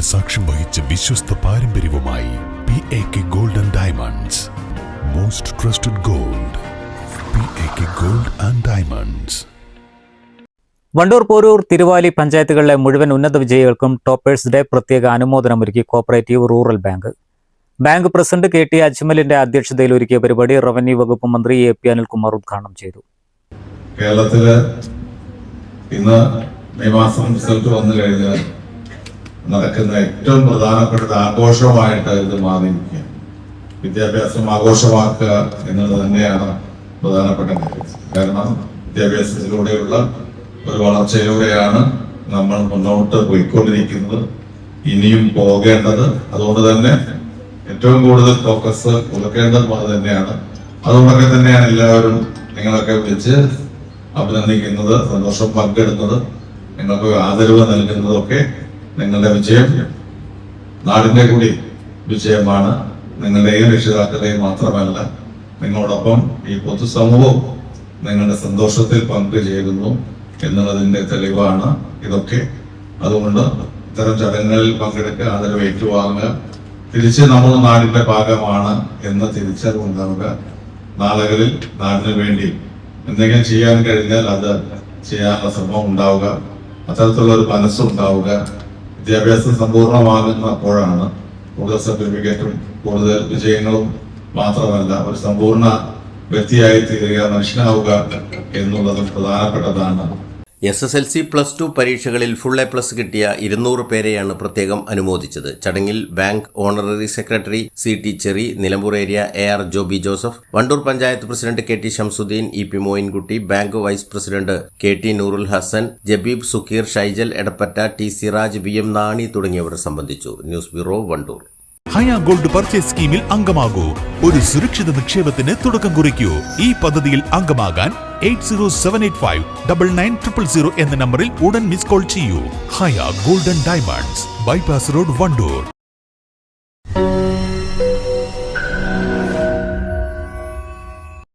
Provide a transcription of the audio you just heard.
സാക്ഷ്യം വഹിച്ച വിശ്വസ്ത പാരമ്പര്യവുമായി PAK Gold and Diamonds. Most trusted gold. PAK Gold and Diamonds. Wandoor, Poroor, Thiruvali പഞ്ചായത്തുകളിലെ മുഴുവൻ ഉന്നത വിജയികൾക്കും ടോപ്പേഴ്സ് ഡേ പ്രത്യേക അനുമോദനമൊരുക്കി cooperative rural bank. Bank president KT അജ്മലിന്റെ അധ്യക്ഷതയിൽ ഒരുക്കിയ പരിപാടി റവന്യൂ വകുപ്പ് മന്ത്രി AP അനിൽകുമാർ ഉദ്ഘാടനം ചെയ്തു. കേരളത്തില് ഇന്ന് മെയ് മാസം റിസൾട്ട് വന്നു കഴിഞ്ഞാൽ നടക്കുന്ന ഏറ്റവും പ്രധാനപ്പെട്ട ആഘോഷമായിട്ട് ഇത് മാറിയിരിക്കുക. വിദ്യാഭ്യാസം ആഘോഷമാക്കുക എന്നത് തന്നെയാണ് പ്രധാനപ്പെട്ട കാര്യം. കാരണം വിദ്യാഭ്യാസത്തിലൂടെയുള്ള ഒരു വളർച്ചയിലൂടെയാണ് നമ്മൾ മുന്നോട്ട് പോയിക്കൊണ്ടിരിക്കുന്നത്, ഇനിയും പോകേണ്ടത്. അതുകൊണ്ട് തന്നെ ഏറ്റവും കൂടുതൽ ഫോക്കസ് കൊടുക്കേണ്ടത് അത് തന്നെയാണ്. അതുകൊണ്ടൊക്കെ തന്നെയാണ് എല്ലാവരും നിങ്ങളൊക്കെ വിളിച്ച് അഭിനന്ദിക്കുന്നത്, സന്തോഷം പങ്കിടുന്നത്, നിങ്ങൾക്ക് ആദരവ് നൽകുന്നതൊക്കെ നിങ്ങളുടെ വിജയം നാടിന്റെ കൂടി വിജയമാണ്. നിങ്ങളുടെയും രക്ഷിതാക്കളുടെയും മാത്രമല്ല, നിങ്ങളോടൊപ്പം ഈ പൊതുസമൂഹവും നിങ്ങളുടെ സന്തോഷത്തിൽ പങ്കുചേരുന്നു എന്നുള്ളതിന്റെ തെളിവാണ് ഇതൊക്കെ. അതുകൊണ്ട് ഇത്തരം ചടങ്ങുകളിൽ പങ്കെടുക്കുക, ആദരവ് ഏറ്റുവാങ്ങുക, തിരിച്ച് നമ്മൾ നാടിന്റെ ഭാഗമാണ് എന്ന തിരിച്ചറിവുണ്ടാവുക. നാളുകളിൽ നാടിന് വേണ്ടി എന്തെങ്കിലും ചെയ്യാൻ കഴിഞ്ഞാൽ അത് ചെയ്യാനുള്ള ശ്രമം ഉണ്ടാവുക, അത്തരത്തിലുള്ള ഒരു മനസ്സുണ്ടാവുക. വിദ്യാഭ്യാസം സമ്പൂർണ്ണമാകുന്നപ്പോഴാണ് കൂടുതൽ സർട്ടിഫിക്കറ്റും കൂടുതൽ വിജയങ്ങളും മാത്രമല്ല ഒരു സമ്പൂർണ്ണ വ്യക്തിയായി തീരുക, മനുഷ്യനാവുക എന്നുള്ളതും പ്രധാനപ്പെട്ടതാണ്. SSLC+2 പരീക്ഷകളിൽ ഫുൾ A+ കിട്ടിയ 200 പേരെയാണ് പ്രത്യേകം അനുമോദിച്ചത്. ചടങ്ങിൽ bank honorary secretary CT Cherry, Nilambur area AR Joby Joseph, Wandoor panchayat president KT Shamsuddin, EP Moyinkutty, bank vice president KT Noorul Hasan, Jabeeb Sukkeer, Shaijal Edappatta, T Siraj, VM Nani തുടങ്ങിയവർ സംബന്ധിച്ചു. News bureau, Wandoor. Haya gold purchase സ്കീമിൽ അംഗമാകൂ. ഒരു സുരക്ഷിത നിക്ഷേപത്തിന് തുടക്കം കുറിക്കൂ. ഈ പദ്ധതിയിൽ അംഗമാകാൻ 8078599000 എന്ന നമ്പറിൽ ഉടൻ മിസ് കോൾ ചെയ്യൂ. Haya gold and diamonds, bypass road, Wandoor.